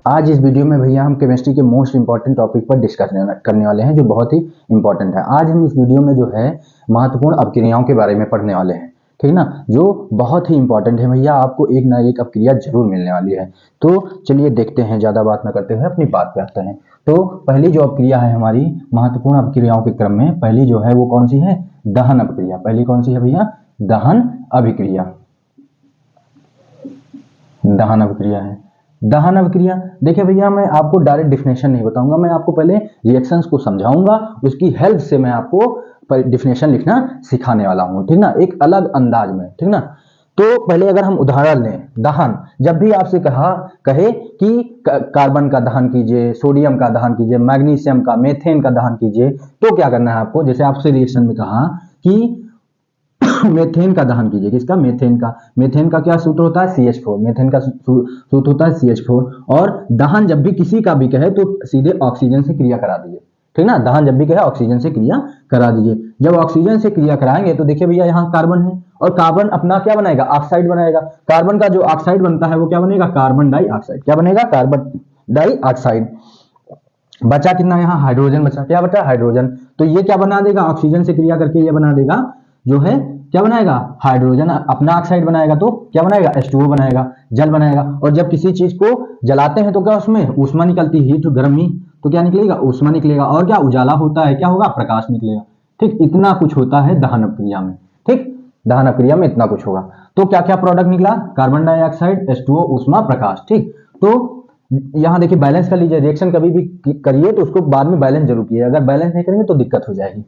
आज इस वीडियो में भैया हम केमिस्ट्री के मोस्ट इंपॉर्टेंट टॉपिक पर डिस्कस करने वाले हैं जो बहुत ही इंपॉर्टेंट है। आज हम इस वीडियो में जो है महत्वपूर्ण अपक्रियाओं के बारे में पढ़ने वाले हैं, ठीक ना, जो बहुत ही इंपॉर्टेंट है भैया। आपको एक ना एक अपक्रिया जरूर मिलने वाली है। तो चलिए देखते हैं, ज़्यादा बात ना करते हुए अपनी बात पे आते हैं। तो पहली जो अपक्रिया है हमारी महत्वपूर्ण अपक्रियाओं के क्रम में, पहली जो है वो कौन सी है? दहन अपक्रिया। पहली कौन सी है भैया? दहन अभिक्रिया। दहन अभिक्रिया है। दहन अभिक्रिया देखिए भैया, मैं आपको डायरेक्ट डिफिनेशन नहीं बताऊंगा, मैं आपको पहले रिएक्शंस को समझाऊंगा, उसकी हेल्प से मैं आपको डिफिनेशन लिखना सिखाने वाला हूं, ठीक ना, एक अलग अंदाज में, ठीक ना। तो पहले अगर हम उदाहरण लें, दहन, जब भी आपसे कहे कि कार्बन का दहन कीजिए, सोडियम का दहन कीजिए, मैग्नीशियम का, मेथेन का दहन कीजिए, तो क्या करना है आपको? जैसे आपसे रिएक्शन में कहा कि मेथेन का दहन कीजिए। किसका? मेथेन का क्या सूत्र होता है? CH4। मेथेन का सूत्र होता है CH4। और दहन जब भी किसी का भी कहे तो सीधे ऑक्सीजन से क्रिया करा दीजिए, ठीक ना। दहन जब भी कहे ऑक्सीजन से क्रिया करा दीजिए। जब ऑक्सीजन से क्रिया कराएंगे तो देखिए भैया यहाँ कार्बन है, और कार्बन अपना क्या बनाएगा? ऑक्साइड बनाएगा। कार्बन का जो ऑक्साइड बनता है वो क्या बनेगा? Carbon dioxide. क्या बनेगा? Carbon dioxide. बचा कितना? यहाँ हाइड्रोजन बचा। क्या बचा? हाइड्रोजन। तो ये क्या बना देगा? ऑक्सीजन से क्रिया करके ये बना देगा, जो है क्या बनाएगा? हाइड्रोजन अपना ऑक्साइड बनाएगा, तो क्या बनाएगा? H2O बनाएगा, जल बनाएगा। और जब किसी चीज को जलाते हैं तो क्या उसमें ऊष्मा निकलती है, हीट, गर्मी, तो क्या निकलेगा? ऊष्मा निकलेगा। और क्या उजाला होता है? क्या होगा? प्रकाश निकलेगा। ठीक, इतना कुछ होता है दहन अपक्रिया में। ठीक, दहन अपक्रिया में इतना कुछ होगा। तो क्या क्या प्रोडक्ट निकला? कार्बन डाइऑक्साइड, H2O, ऊष्मा, प्रकाश। ठीक, तो यहां देखिए बैलेंस कर लीजिए। रिएक्शन कभी भी करिए तो उसको बाद में बैलेंस जरूर कीजिए, अगर बैलेंस नहीं करेंगे तो दिक्कत हो जाएगी।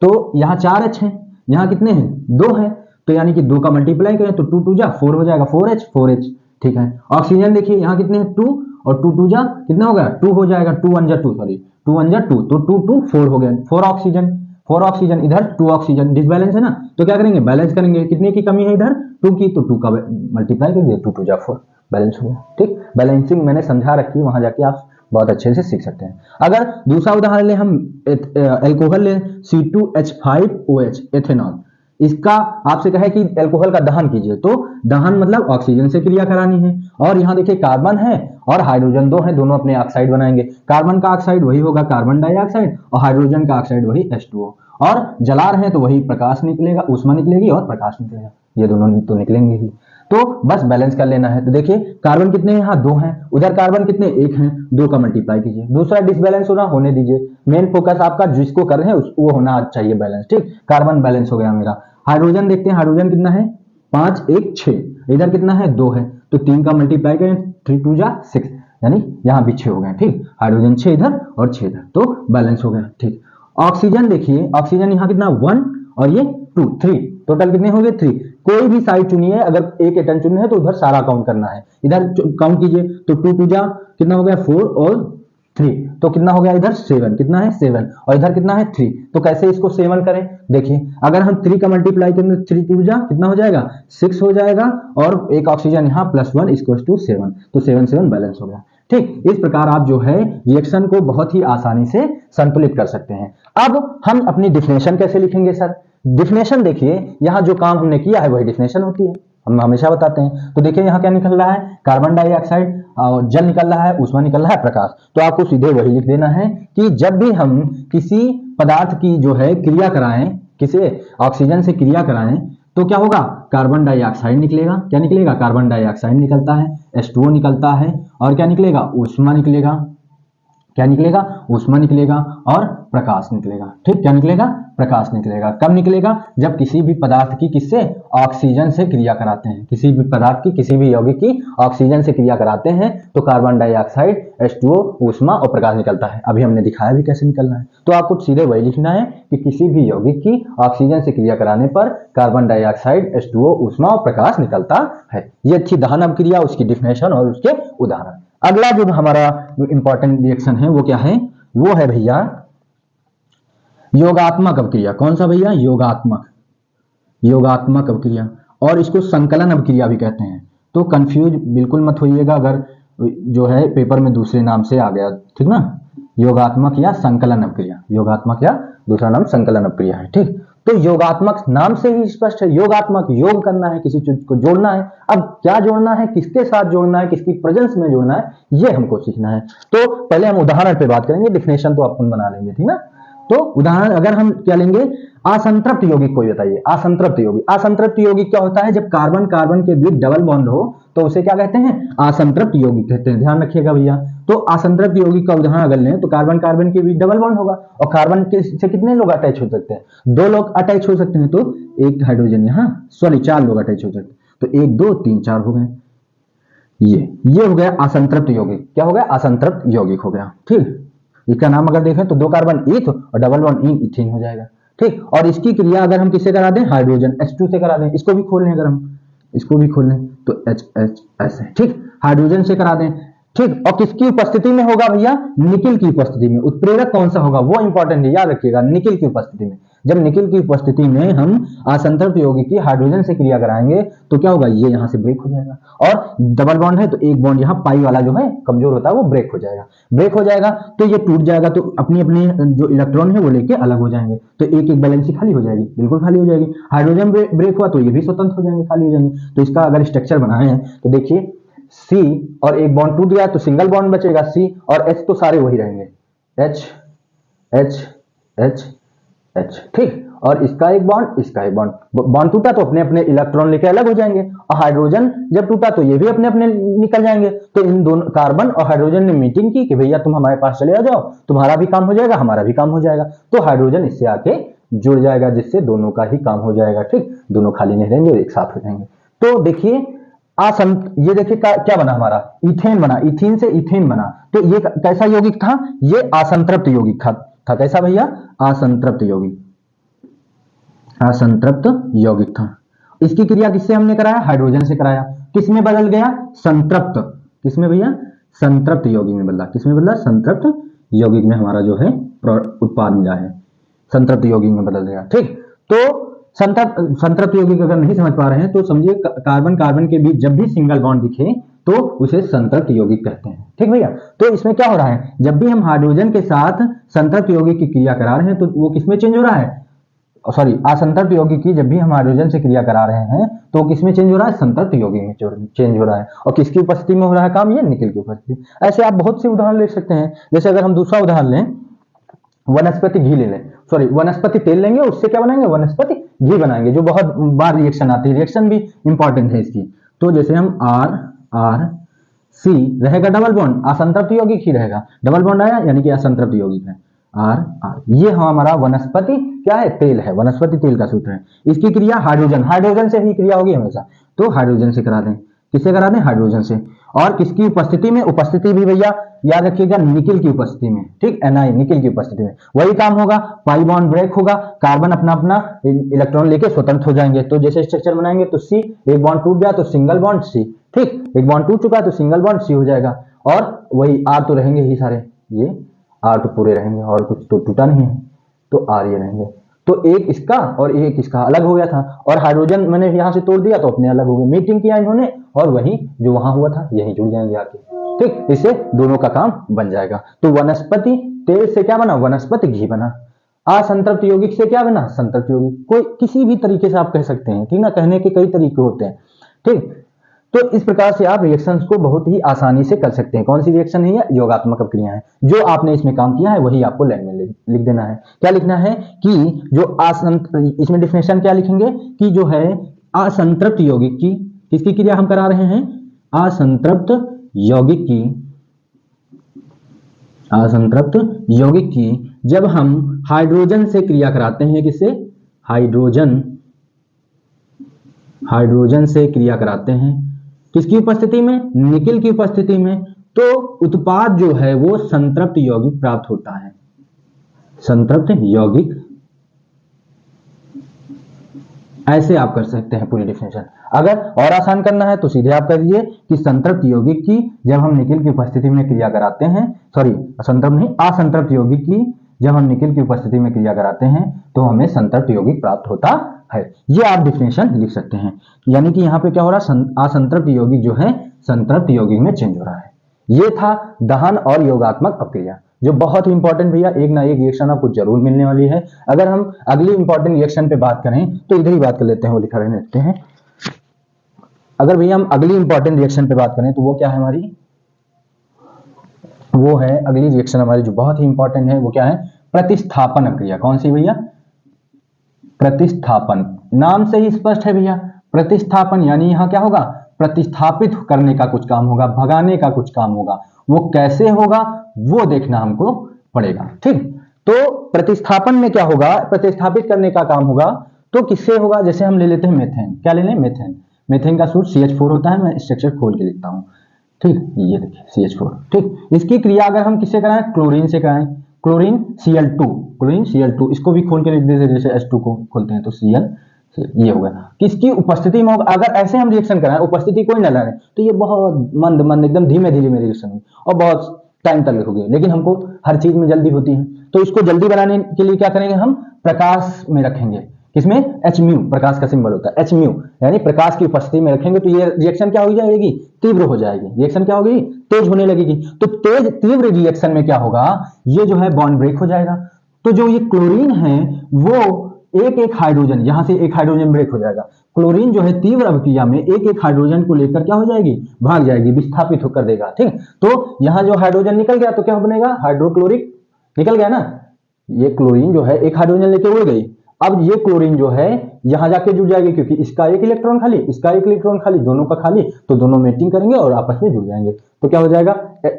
तो यहाँ 4H है, यहाँ कितने हैं? 2 है, तो यानी कि 2 का मल्टीप्लाई करें तो 2 2 जा 4 हो जाएगा, 4H। ठीक है। ऑक्सीजन देखिए यहाँ कितने हैं? 2, और 2 2 जा कितना हो गया? 2 हो जाएगा, 2 1 जा 2, सॉरी 2 1 जा 2, तो 2 2 4 हो गया, 4 ऑक्सीजन, इधर 2 ऑक्सीजन, डिसबैलेंस है ना, तो क्या करेंगे? बैलेंस करेंगे। कितने की कमी है इधर? 2 की, तो 2 का मल्टीप्लाई करेंगे, 2 2 जा 4, बैलेंस हो गया। ठीक, बैलेंसिंग मैंने समझा रखी है, वहां जाके आप बहुत अच्छे से सीख सकते हैं। अगर दूसरा उदाहरण लें, हम एल्कोहल लें, C2H5OH, एथेनॉल। इसका आपसे कहे कि एल्कोहल का दहन कीजिए, तो दहन मतलब ऑक्सीजन से क्रिया करानी है। और यहाँ देखिए कार्बन है और हाइड्रोजन 2 है, दोनों अपने ऑक्साइड बनाएंगे। कार्बन का ऑक्साइड वही होगा कार्बन डाइऑक्साइड, और हाइड्रोजन का ऑक्साइड वही H2O। और जला रहे हैं तो वही प्रकाश निकलेगा, ऊष्मा निकलेगी और प्रकाश निकलेगा, ये दोनों तो निकलेंगे ही। तो बस बैलेंस कर लेना है। तो देखिए कार्बन कितने हैं? यहाँ 2 हैं, उधर कार्बन कितने? 1 हैं, 2 का मल्टीप्लाई कीजिए। दूसरा डिसबैलेंस होना होने दीजिए, मेन फोकस आपका जिसको कर रहे हैं वो होना चाहिए बैलेंस। ठीक, कार्बन बैलेंस हो गया मेरा। हाइड्रोजन देखते हैं, हाइड्रोजन कितना है? 5 1 6, इधर कितना है? 2 है, तो 3 का मल्टीप्लाई करें, 3 2 जा 6, यानी यहाँ भी 6 हो गए। ठीक, हाइड्रोजन 6 इधर और 6 इधर, तो बैलेंस हो गया। ठीक, ऑक्सीजन देखिए, ऑक्सीजन यहाँ कितना? 1 और ये 2 3, टोटल कितने हो गए? 3। कोई भी साइड चुनिए, अगर एक एटम चुनना है तो उधर सारा काउंट करना है। इधर काउंट कीजिए तो 2 2 जा कितना हो गया? 4 और 3, तो कितना हो गया इधर? 7। कितना है? 7। और इधर कितना है? 3। तो कैसे इसको 7 करें? देखिए अगर हम 3 का मल्टीप्लाई करें, 3 2 जा कितना हो जाएगा? 6 हो जाएगा, और एक ऑक्सीजन यहाँ +1 = 7, तो 7 7 बैलेंस हो गया। ठीक, इस प्रकार आप जो है रिएक्शन को बहुत ही आसानी से संतुलित कर सकते हैं। अब हम अपनी डिफिनेशन कैसे लिखेंगे सर? डिफिनेशन देखिए, यहाँ जो काम हमने किया है वही डिफिनेशन होती है, हम हमेशा बताते हैं। तो देखिए यहाँ क्या निकल रहा है? कार्बन डाइऑक्साइड, जल निकल रहा है, ऊष्मा निकल रहा है, प्रकाश। तो आपको सीधे वही लिख देना है कि जब भी हम किसी पदार्थ की जो है क्रिया कराएं, किसी ऑक्सीजन से क्रिया कराएं, तो क्या होगा? कार्बन डाइऑक्साइड निकलेगा। क्या निकलेगा? कार्बन डाइऑक्साइड निकलता है, H2O निकलता है, और क्या निकलेगा? ऊष्मा निकलेगा। क्या निकलेगा? ऊष्मा निकलेगा और प्रकाश निकलेगा। ठीक, क्या निकलेगा? प्रकाश निकलेगा। कब निकलेगा? जब किसी भी पदार्थ की किससे? ऑक्सीजन से क्रिया कराते हैं। किसी भी पदार्थ की, किसी भी यौगिक की ऑक्सीजन से क्रिया कराते हैं तो कार्बन डाइऑक्साइड, H2O, ऊष्मा और प्रकाश निकलता है। अभी हमने दिखाया भी कैसे निकलना है। तो आपको सीधे वही लिखना है कि किसी भी यौगिक की ऑक्सीजन से क्रिया कराने पर कार्बन डाइऑक्साइड, H2O, ऊष्मा और प्रकाश निकलता है। ये थी दहन अपक्रिया, उसकी डिफिनेशन और उसके उदाहरण। अगला जो हमारा इंपॉर्टेंट रिएक्शन है वो क्या है? वो है भैया योगात्मक अपक्रिया। कौन सा भैया? योगात्मक अपक्रिया, और इसको संकलन अपक्रिया भी कहते हैं। तो कंफ्यूज बिल्कुल मत होइएगा अगर जो है पेपर में दूसरे नाम से आ गया, ठीक ना। योगात्मक या संकलन अपक्रिया, योगात्मक या दूसरा नाम संकलन अपक्रिया है। ठीक, तो योगात्मक नाम से ही स्पष्ट है, योगात्मक, योग करना है, किसी चीज को जोड़ना है। अब क्या जोड़ना है, किसके साथ जोड़ना है, किसकी प्रेजेंस में जोड़ना है, ये हमको सीखना है। तो पहले हम उदाहरण पे बात करेंगे, डिफिनेशन तो अपन बना लेंगे, ठीक ना। तो उदाहरण अगर हम क्या लेंगे, असंतृप्त यौगिक कोई बताइए, असंतृप्त यौगिक। असंतृप्त यौगिक क्या होता है, जब कार्बन कार्बन के बीच डबल बॉन्ड हो तो उसे क्या कहते हैं, असंतृप्त यौगिक कहते हैं। ध्यान रखिएगा भैया। तो असंतृप्त यौगिक का उदाहरण अगर लें तो कार्बन कार्बन के बीच डबल बॉन्ड होगा, और कार्बन के से कितने लोग अटैच हो सकते हैं, 2 लोग अटैच हो सकते हैं, तो एक हाइड्रोजन यहाँ, सॉरी 4 लोग अटैच हो सकते हैं, तो 1 2 3 4 हो गए। ये हो गया असंतृप्त यौगिक। क्या हो गया, असंतृप्त यौगिक हो गया, ठीक। इसका नाम अगर देखें तो 2 कार्बन ईथ और डबल बॉन्ड इन इथीन हो जाएगा, ठीक। और इसकी क्रिया अगर हम किससे करा दें, हाइड्रोजन H2 से करा दें। इसको भी खोल लें, अगर हम इसको भी खोल लें तो HHS है, ठीक। हाइड्रोजन से करा दें, ठीक। और किसकी उपस्थिति में होगा भैया, निकिल की उपस्थिति में। उत्प्रेरक कौन सा होगा, वो इंपॉर्टेंट है, याद रखिएगा, निकिल की उपस्थिति में। जब निकिल की उपस्थिति में हम असंतृप्त यौगिक की हाइड्रोजन से क्रिया कराएंगे तो क्या होगा, ये यहां से ब्रेक हो जाएगा, और डबल बॉन्ड है तो एक बॉन्ड यहाँ पाई वाला जो है कमजोर होता है वो ब्रेक हो जाएगा। ब्रेक हो जाएगा तो ये टूट जाएगा, तो अपनी अपनी जो इलेक्ट्रॉन है वो लेके अलग हो जाएंगे, तो एक एक बैलेंसी खाली हो जाएगी, बिल्कुल खाली हो जाएगी। हाइड्रोजन ब्रेक हुआ तो ये भी स्वतंत्र हो जाएंगे, खाली हो जाएंगे। तो इसका अगर स्ट्रक्चर बनाए हैं तो देखिए, C और एक बॉन्ड टूट गया तो सिंगल बॉन्ड बचेगा C, और H तो सारे वही रहेंगे, H H H H, ठीक। और इसका एक बॉन्ड, इसका एक बॉन्ड, बॉन्ड टूटा तो अपने अपने इलेक्ट्रॉन लेके अलग हो जाएंगे, और हाइड्रोजन जब टूटा तो ये भी अपने अपने निकल जाएंगे। तो इन दोनों कार्बन और हाइड्रोजन ने मीटिंग की कि भैया तुम हमारे पास चले आ जाओ, तुम्हारा भी काम हो जाएगा, हमारा भी काम हो जाएगा। तो हाइड्रोजन इससे आके जुड़ जाएगा, जिससे दोनों का ही काम हो जाएगा, ठीक। दोनों खाली नहीं रहेंगे, एक साथ हो जाएंगे। तो देखिए ये देखिए क्या बना हमारा, इथेन बना, इथीन से इथेन बना। तो ये कैसा यौगिक था, ये असंतृप्त यौगिक था। कैसा भैया, असंतृप्त यौगिक, असंतृप्त यौगिक था। इसकी क्रिया किससे हमने कराया, हाइड्रोजन से कराया। किसमें बदल गया, संतृप्त, किसमें भैया, संतृप्त यौगिक में बदला। किसमें बदला, संतृप्त यौगिक में हमारा जो है उत्पाद मिला है, संतृप्त यौगिक में बदल गया, ठीक। तो संतृप्त यौगिक अगर नहीं समझ पा रहे हैं तो समझिए, कार्बन कार्बन के बीच जब भी सिंगल बॉन्ड दिखे तो उसे संतृप्त यौगिक कहते हैं, ठीक भैया। तो इसमें क्या हो रहा है, जब भी हम हाइड्रोजन के साथ संतृप्त यौगिक की क्रिया करा रहे हैं तो वो किसमें चेंज हो रहा है, सॉरी, असंतृप्त यौगिक की जब भी हम हाइड्रोजन से क्रिया करा रहे हैं तो किसमें चेंज हो रहा है, संतृप्त यौगिक में चेंज हो रहा है। और किसकी उपस्थिति में हो रहा है काम, ये निकिल की उपस्थिति। ऐसे आप बहुत से उदाहरण ले सकते हैं। जैसे अगर हम दूसरा उदाहरण लें, वनस्पति घी ले लें, सॉरी वनस्पति तेल लेंगे, उससे क्या बनाएंगे, वनस्पति घी बनाएंगे, जो बहुत बार रिएक्शन आती है, रिएक्शन भी इंपॉर्टेंट है इसकी। तो जैसे हम R C रहेगा डबल बॉन्ड, असंतृप्त यौगिक ही रहेगा, डबल बॉन्ड आया यानी कि असंतृप्त यौगिक है, R ये हमारा वनस्पति क्या है, तेल है, वनस्पति तेल का सूत्र है। इसकी क्रिया हाइड्रोजन से ही क्रिया होगी हमेशा, तो हाइड्रोजन से करा दें। किससे करा दें, हाइड्रोजन से। और किसकी उपस्थिति में, उपस्थिति भी भैया याद रखिएगा, निकिल की उपस्थिति में, ठीक, Na निकिल की उपस्थिति में वही काम होगा, पाई बॉन्ड ब्रेक होगा, कार्बन अपना अपना इलेक्ट्रॉन लेके स्वतंत्र हो जाएंगे। तो जैसे स्ट्रक्चर बनाएंगे तो C, एक बॉन्ड टूट गया तो सिंगल बॉन्ड C, ठीक, एक बॉन्ड टूट चुका है तो सिंगल बॉन्ड C हो जाएगा। और वही R तो रहेंगे ही सारे, ये R तो पूरे रहेंगे, और कुछ तो टूटा नहीं है, तो R ये रहेंगे। तो एक इसका और एक इसका अलग हो गया था, और हाइड्रोजन मैंने यहां से तोड़ दिया तो अपने अलग हो गए, मीटिंग किया इन्होंने, और वही जो वहां हुआ था यही जुड़ जाएंगे आके, ठीक। इससे दोनों का काम बन जाएगा। तो वनस्पति तेल से क्या बना, वनस्पति घी बना। असंतृप्त यौगिक से क्या बना, संतृप्त यौगिक। कोई किसी भी तरीके से आप कह सकते हैं, ठीक ना, कहने के कई तरीके होते हैं, ठीक। तो इस प्रकार से आप रिएक्शंस को बहुत ही आसानी से कर सकते हैं। कौन सी रिएक्शन है, ये योगात्मक अपक्रिया है। जो आपने इसमें काम किया है वही आपको लाइन में लिख देना है। क्या लिखना है कि जो इसमें डिफिनेशन क्या लिखेंगे कि जो है असंतृप्त यौगिक की, किसकी क्रिया हम करा रहे हैं, असंतृप्त यौगिक की, असंतृप्त यौगिक की जब हम हाइड्रोजन से क्रिया कराते हैं, किससे, हाइड्रोजन से क्रिया कराते हैं, किसकी उपस्थिति में, निकिल की उपस्थिति में, तो उत्पाद जो है वो संतृप्त यौगिक प्राप्त होता है, संतृप्त यौगिक। ऐसे आप कर सकते हैं पूरी डिफिनेशन। अगर और आसान करना है तो सीधे आप कर दीजिए कि संतृप्त यौगिक की जब हम निकिल की उपस्थिति में क्रिया कराते हैं, सॉरी संतृप्त नहीं, असंतृप्त यौगिक की जब हम निकिल की उपस्थिति में क्रिया कराते हैं तो हमें संतृप्त यौगिक प्राप्त होता है। ये आप डिफिनेशन लिख सकते हैं। यानी कि यहाँ पे क्या हो रहा है, असंतृप्त यौगिक जो है संतृप्त यौगिक में चेंज हो रहा है। ये था दहन और योगात्मक अपक्रिया। जो बहुत ही इंपॉर्टेंट भैया, एक ना एक रिएक्शन आपको जरूर मिलने वाली है। अगर हम अगली इंपॉर्टेंट रिएक्शन पे बात करें तो इधर ही बात कर लेते हैं, वो लिखा रहने देते हैं। अगर भैया हम अगली इंपॉर्टेंट रिएक्शन पे बात करें तो वो क्या है हमारी, वो है अगली रिएक्शन हमारी जो बहुत ही इंपॉर्टेंट है, वो क्या है, प्रतिस्थापन अभिक्रिया। कौन सी भैया, प्रतिस्थापन। नाम से ही स्पष्ट है भैया, प्रतिस्थापन यानी यहां क्या होगा, प्रतिस्थापित करने का कुछ काम होगा, भगाने का कुछ काम होगा। वो कैसे होगा वो देखना हमको पड़ेगा, ठीक। तो प्रतिस्थापन में क्या होगा, प्रतिस्थापित करने का काम होगा। तो किससे होगा, जैसे हम ले लेते हैं मेथेन, क्या ले लें, मेथेन। मेथेन का सूत्र CH4 होता है, मैं स्ट्रक्चर खोल के लिखता हूं, ठीक। ये देखिए CH4, ठीक। इसकी क्रिया अगर हम किससे कराएं, क्लोरीन से कराएं, क्लोरीन Cl2, क्लोरीन Cl2, इसको भी खोल के लिख देते, जैसे H2 को खोलते हैं तो Cl, ये हो गया। किसकी उपस्थिति में होगा, अगर ऐसे हम रिएक्शन कराएं, उपस्थिति कोई न लगाए, तो ये बहुत मंद मंद एकदम धीमे धीमे रिएक्शन होगी और बहुत टाइम तक होगी। लेकिन हमको हर चीज में जल्दी होती है, तो इसको जल्दी बनाने के लिए क्या करेंगे, हम प्रकाश में रखेंगे। किसमें, Hµ, प्रकाश का सिंबल होता है Hµ, यानी प्रकाश की उपस्थिति में रखेंगे तो ये रिएक्शन क्या हो जाएगी, तीव्र हो जाएगी। रिएक्शन क्या होगी, तेज होने लगेगी। तो तेज तीव्र रिएक्शन में क्या होगा, ये जो है बॉन्ड ब्रेक हो जाएगा। तो जो ये क्लोरीन है वो एक एक हाइड्रोजन, यहां से एक हाइड्रोजन ब्रेक हो जाएगा। क्लोरीन जो है तीव्र अभिक्रिया में एक एक हाइड्रोजन को लेकर क्या हो जाएगी, भाग जाएगी, विस्थापित होकर देगा, ठीक। तो यहां जो हाइड्रोजन निकल गया तो क्या बनेगा, हाइड्रोक्लोरिक निकल गया ना। ये क्लोरीन जो है एक हाइड्रोजन लेके उड़ गई, अब ये क्लोरीन जो है यहां जाके जुड़ जाएगी, क्योंकि इसका एक इलेक्ट्रॉन खाली, इसका एक इलेक्ट्रॉन खाली, दोनों का खाली, तो दोनों मेटिंग करेंगे और आपस में जुड़ जाएंगे। तो क्या हो जाएगा,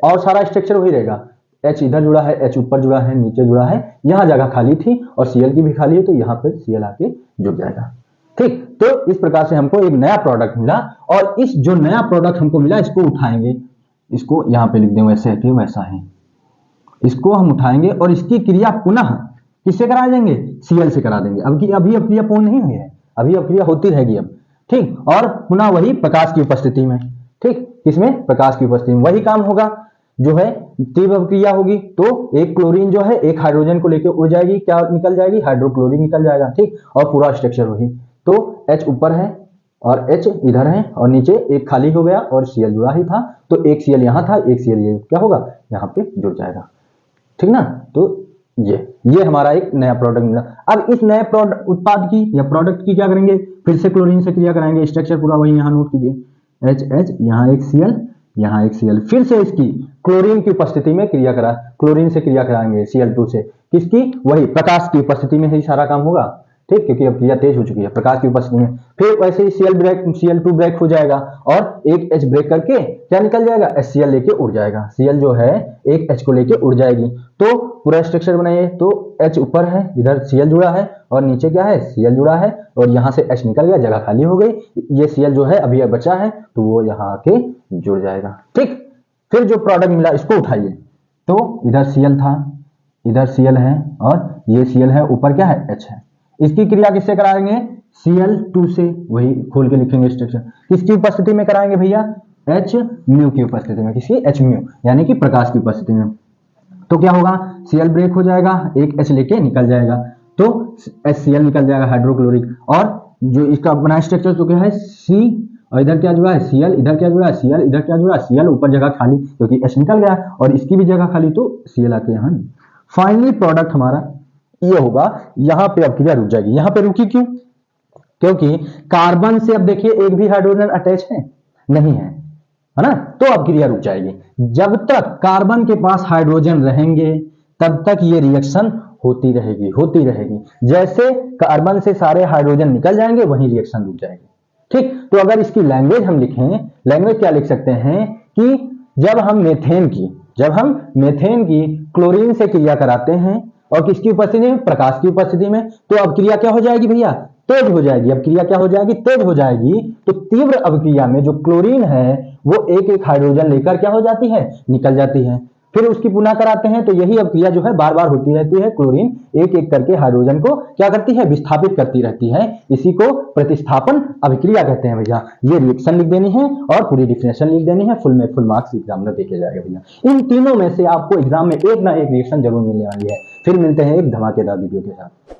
और सारा स्ट्रक्चर वही रहेगा। H इधर जुड़ा है, H ऊपर जुड़ा है, नीचे जुड़ा है, यहां जगह खाली थी और Cl की भी खाली है, तो यहाँ पे Cl आके जुड़ जाएगा, ठीक। तो इस प्रकार से हमको एक नया प्रोडक्ट मिला, और इस जो नया प्रोडक्ट हमको मिला इसको उठाएंगे, इसको यहाँ पे लिख दें वैसे है कि वैसा है, इसको हम उठाएंगे और इसकी क्रिया पुनः किससे करा देंगे, Cl से करा देंगे। अभी अक्रिया पूर्ण नहीं हुई है, अभी अक्रिया होती रहेगी अब, ठीक। और पुनः वही प्रकाश की उपस्थिति में, ठीक, किसमें, प्रकाश की उपस्थिति में वही काम होगा। जो है तीव्र अभिक्रिया होगी तो एक क्लोरीन जो है एक हाइड्रोजन को लेकर उड़ जाएगी, क्या निकल जाएगी, हाइड्रोक्लोरीन निकल जाएगा, ठीक। और पूरा स्ट्रक्चर वही। तो H ऊपर है और H इधर है और नीचे एक खाली हो गया और Cl जुड़ा ही था, तो एक Cl यहाँ था, एक Cl ये क्या होगा, यहाँ पे जुड़ जाएगा, ठीक ना। तो ये हमारा एक नया प्रोडक्ट मिला। अब इस नए प्रोडक्ट उत्पाद की या प्रोडक्ट की क्या करेंगे, फिर से क्लोरीन से क्रिया कराएंगे। स्ट्रक्चर पूरा वही यहाँ नोट कीजिए, H यहाँ एक Cl, यहाँ एक Cl, फिर से इसकी क्लोरीन की उपस्थिति में क्रिया करा, क्लोरीन से क्रिया कराएंगे Cl2 से, किसकी, वही प्रकाश की उपस्थिति में ही सारा काम होगा, ठीक, क्योंकि अब क्रिया तेज हो चुकी है प्रकाश की उपस्थिति में। फिर वैसे ही Cl2 ब्रेक हो जाएगा और एक H ब्रेक करके क्या निकल जाएगा, HCl लेके उड़ जाएगा। Cl जो है एक H को लेके उड़ जाएगी। तो पूरा स्ट्रक्चर बनाइए, तो H ऊपर है, इधर Cl जुड़ा है और नीचे क्या है, Cl जुड़ा है, और यहाँ से H निकल गया, जगह खाली हो गई। ये Cl जो है अभी बचा है तो वो यहाँ आके जुड़ जाएगा, ठीक। फिर जो प्रोडक्ट मिला इसको उठाइए, तो इधर Cl था, इधर Cl है और ये Cl है, ऊपर क्या है, H है। इसकी क्रिया किससे कराएंगे, Cl2 से, वही खोल के लिखेंगे स्ट्रक्चर। किसकी उपस्थिति में कराएंगे भैया, Hµ की उपस्थिति में, किसकी, Hµ यानी कि प्रकाश की उपस्थिति में। तो क्या होगा, Cl ब्रेक हो जाएगा, एक H लेके निकल जाएगा, तो HCl निकल जाएगा हाइड्रोक्लोरिक। और जो इसका बना स्ट्रक्चर तो क्या है, C, और इधर क्या जुड़ा है, Cl, इधर क्या जुड़ा है, Cl, इधर क्या जुड़ा है, Cl, ऊपर जगह खाली क्योंकि H निकल गया और इसकी भी जगह खाली, तो Cl आके यहाँ। फाइनली प्रोडक्ट हमारा ये होगा, यहाँ पे अब क्रिया रुक जाएगी। यहाँ पे रुकी क्यों, क्योंकि कार्बन से अब देखिए एक भी हाइड्रोजन अटैच है नहीं है ना, तो अब क्रिया रुक जाएगी। जब तक कार्बन के पास हाइड्रोजन रहेंगे तब तक ये रिएक्शन होती रहेगी, होती रहेगी। जैसे कार्बन से सारे हाइड्रोजन निकल जाएंगे वहीं रिएक्शन रुक जाएगी, ठीक। तो अगर इसकी लैंग्वेज हम लिखें, लैंग्वेज क्या लिख सकते हैं कि जब हम मेथेन की क्लोरीन से क्रिया कराते हैं और किसकी उपस्थिति में, प्रकाश की उपस्थिति में, तो अब क्रिया क्या हो जाएगी भैया, तेज हो जाएगी। अब क्रिया क्या हो जाएगी, तेज हो जाएगी। तो तीव्र अभिक्रिया में जो क्लोरीन है वो एक एक हाइड्रोजन लेकर क्या हो जाती है, निकल जाती है। फिर उसकी पुनः कराते हैं तो यही अभिक्रिया जो है बार बार होती रहती है। क्लोरीन एक एक करके हाइड्रोजन को क्या करती है, विस्थापित करती रहती है। इसी को प्रतिस्थापन अभिक्रिया कहते हैं भैया। ये रिएक्शन लिख देनी है और पूरी डिफिनेशन लिख देनी है, फुल में फुल मार्क्स एग्जाम में देखे जाएगा भैया। इन तीनों में से आपको एग्जाम में एक ना एक रिएक्शन जरूर मिलने वाली है। फिर मिलते हैं एक धमाकेदार वीडियो के साथ।